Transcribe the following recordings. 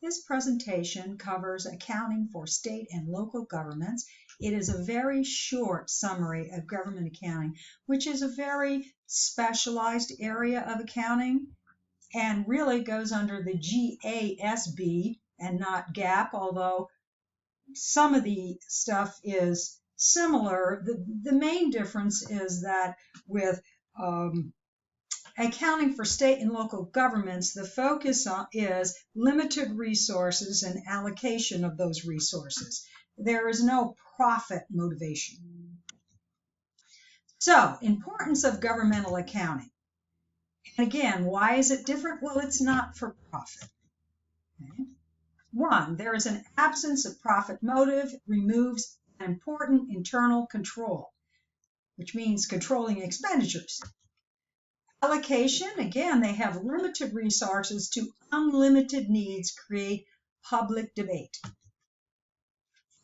This presentation covers accounting for state and local governments. It is a very short summary of government accounting, which is a very specialized area of accounting and really goes under the GASB and not GAAP, although some of the stuff is similar. The main difference is that with accounting for state and local governments, the focus is limited resources and allocation of those resources. There is no profit motivation. So, importance of governmental accounting. And again, why is it different? Well, it's not for profit. Okay. One, there is an absence of profit motive, removes an important internal control, which means controlling expenditures. Allocation, again, they have limited resources to unlimited needs, create public debate.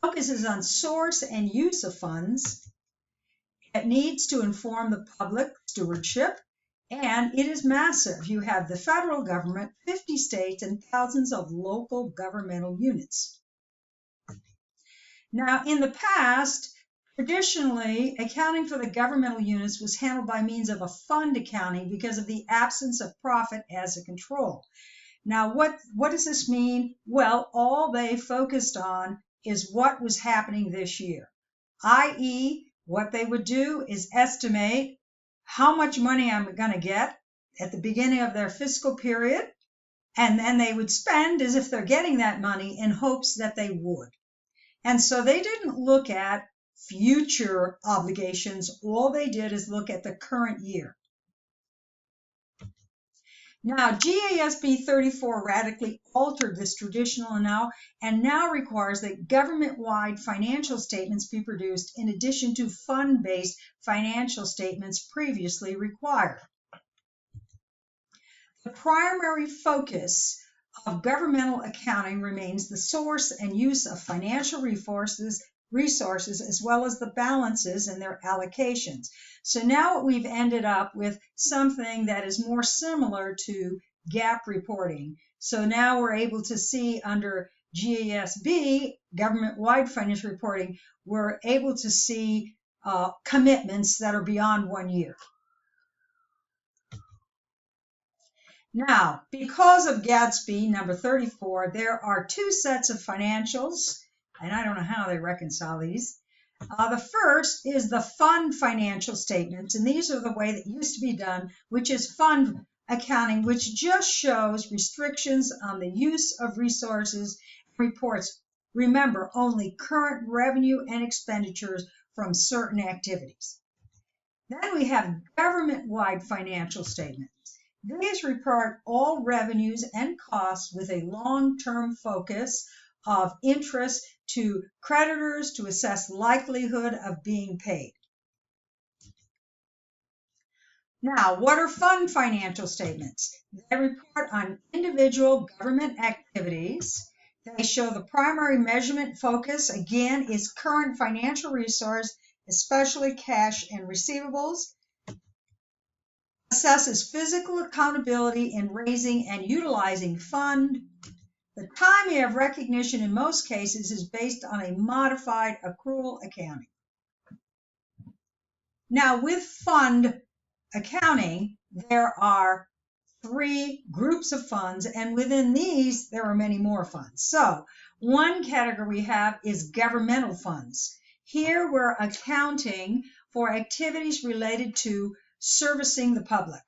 Focuses on source and use of funds. It needs to inform the public stewardship, and it is massive. You have the federal government, 50 states, and thousands of local governmental units. Now, in the past, traditionally, accounting for the governmental units was handled by means of a fund accounting because of the absence of profit as a control. Now, what does this mean? Well, all they focused on is what was happening this year, i.e., what they would do is estimate how much money I'm going to get at the beginning of their fiscal period, and then they would spend as if they're getting that money in hopes that they would. And so they didn't look at future obligations. All they did is look at the current year. Now, GASB 34 radically altered this traditional and now requires that government-wide financial statements be produced in addition to fund-based financial statements previously required. The primary focus of governmental accounting remains the source and use of financial resources as well as the balances and their allocations. So now we've ended up with something that is more similar to GAAP reporting. So now we're able to see under GASB, government-wide financial reporting, we're able to see commitments that are beyond 1 year. Now, because of GASB number 34, there are two sets of financials, and I don't know how they reconcile these. The first is the fund financial statements, and these are the way that used to be done, which is fund accounting, which just shows restrictions on the use of resources, reports, remember, only current revenue and expenditures from certain activities. Then we have government-wide financial statements. These report all revenues and costs with a long-term focus of interest to creditors to assess likelihood of being paid. Now, what are fund financial statements? They report on individual government activities. They show the primary measurement focus, again, is current financial resource, especially cash and receivables. Assesses physical accountability in raising and utilizing fund. The timing of recognition in most cases is based on a modified accrual accounting. Now, with fund accounting, there are 3 groups of funds, and within these, there are many more funds. So, one category we have is governmental funds. Here, we're accounting for activities related to servicing the public.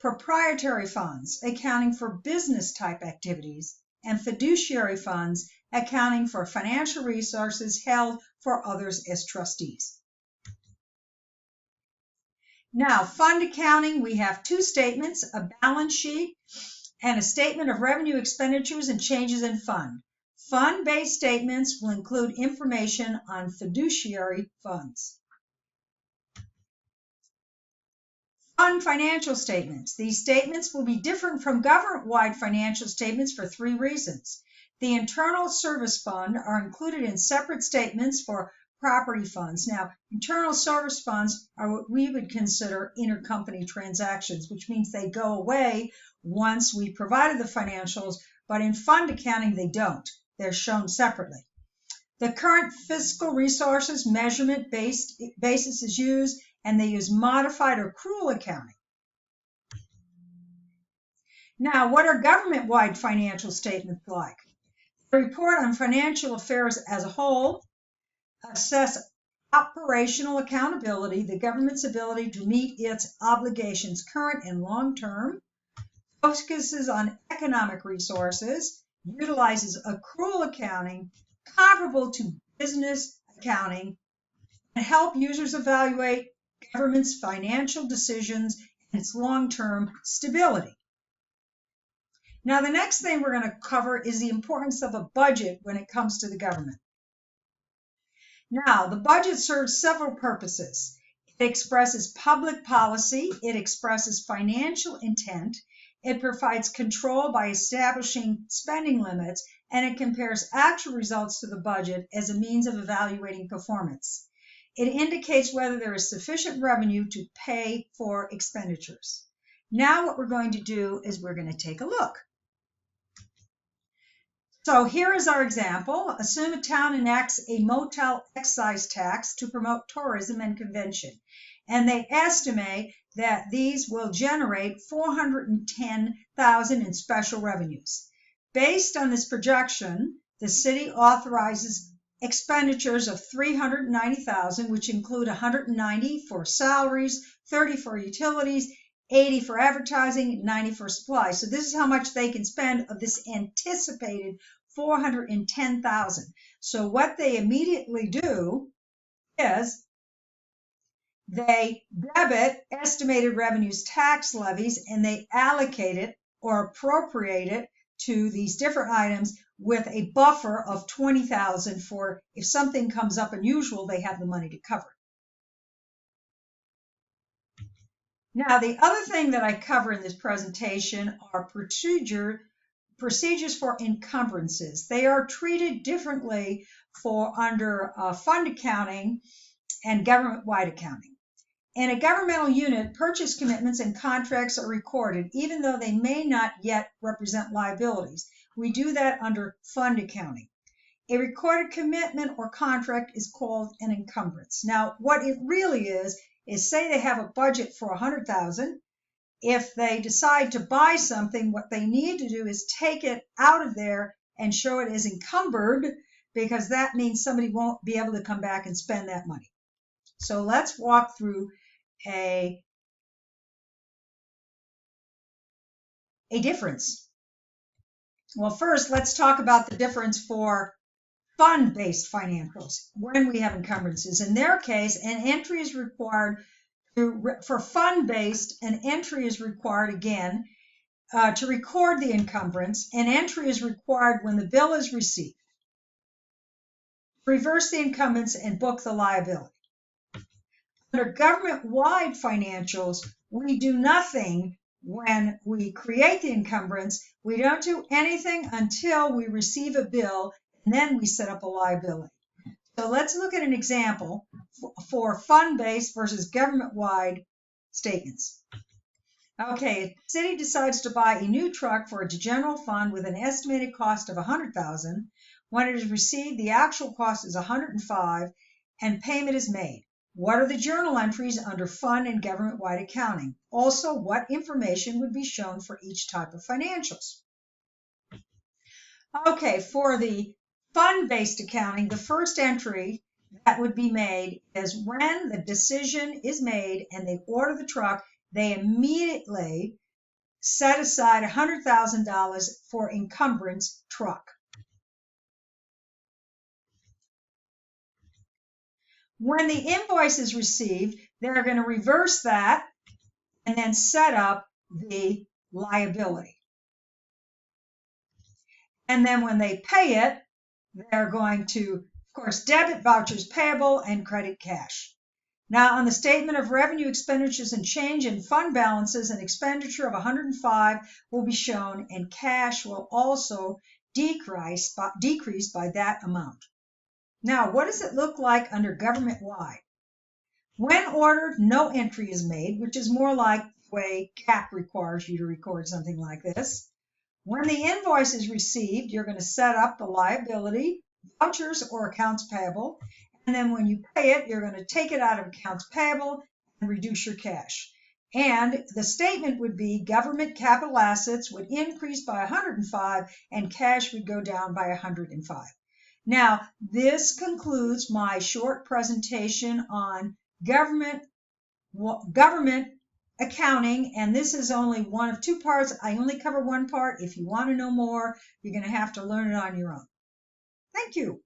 Proprietary funds, accounting for business type activities, and fiduciary funds, accounting for financial resources held for others as trustees. Now, fund accounting, we have 2 statements, a balance sheet and a statement of revenue, expenditures, and changes in fund. Fund-based statements will include information on fiduciary funds. Fund financial statements. These statements will be different from government-wide financial statements for 3 reasons. The internal service fund are included in separate statements for property funds. Now, internal service funds are what we would consider intercompany transactions, which means they go away once we provided the financials but in fund accounting they don't. They're shown separately. The current fiscal resources measurement basis is used, and they use modified or accrual accounting. Now, what are government-wide financial statements like? They report on financial affairs as a whole, assess operational accountability, the government's ability to meet its obligations, current and long-term, focuses on economic resources, utilizes accrual accounting, comparable to business accounting, and help users evaluate government's financial decisions and its long-term stability. Now, the next thing we're going to cover is the importance of a budget when it comes to the government. Now, the budget serves several purposes. It expresses public policy, it expresses financial intent, it provides control by establishing spending limits, and it compares actual results to the budget as a means of evaluating performance. It indicates whether there is sufficient revenue to pay for expenditures. Now what we're going to do is we're going to take a look. So here is our example. Assume a town enacts a motel excise tax to promote tourism and convention, and they estimate that these will generate $410,000 in special revenues. Based on this projection, the city authorizes expenditures of $390,000, which include $190 for salaries, $30 for utilities, $80 for advertising, $90 for supplies. So this is how much they can spend of this anticipated $410,000. So what they immediately do is they debit estimated revenues tax levies, and they allocate it or appropriate it to these different items with a buffer of $20,000 for if something comes up unusual, they have the money to cover. Now, the other thing that I cover in this presentation are procedures for encumbrances. They are treated differently under fund accounting and government-wide accounting. In a governmental unit, purchase commitments and contracts are recorded, even though they may not yet represent liabilities. We do that under fund accounting. A recorded commitment or contract is called an encumbrance. Now, what it really is say they have a budget for $100,000. If they decide to buy something, what they need to do is take it out of there and show it as encumbered, because that means somebody won't be able to come back and spend that money. So let's walk through a difference. Well, first, let's talk about the difference for fund-based financials when we have encumbrances. In their case, an entry is required for fund-based. An entry is required again to record the encumbrance. An entry is required when the bill is received. Reverse the encumbrance and book the liability. Under government-wide financials, we do nothing when we create the encumbrance. We don't do anything until we receive a bill, and then we set up a liability. So let's look at an example for fund-based versus government-wide statements. Okay, the city decides to buy a new truck for its general fund with an estimated cost of $100,000. When it is received, the actual cost is $105,000 and payment is made. What are the journal entries under fund and government-wide accounting? Also, what information would be shown for each type of financials? Okay, for the fund-based accounting, the first entry that would be made is when the decision is made and they order the truck, they immediately set aside $100,000 for encumbrance truck. When the invoice is received, they're going to reverse that and then set up the liability. And then when they pay it, they're going to, of course, debit vouchers payable and credit cash. Now, on the statement of revenue, expenditures, and change in fund balances, an expenditure of $105 will be shown, and cash will also decrease by that amount. Now, what does it look like under government-wide? When ordered, no entry is made, which is more like the way GAAP requires you to record something like this. When the invoice is received, you're going to set up the liability, vouchers or accounts payable. And then when you pay it, you're going to take it out of accounts payable and reduce your cash. And the statement would be government capital assets would increase by 105 and cash would go down by 105. Now, this concludes my short presentation on government accounting, and this is only one of two parts. I only cover one part. If you want to know more, you're going to have to learn it on your own. Thank you.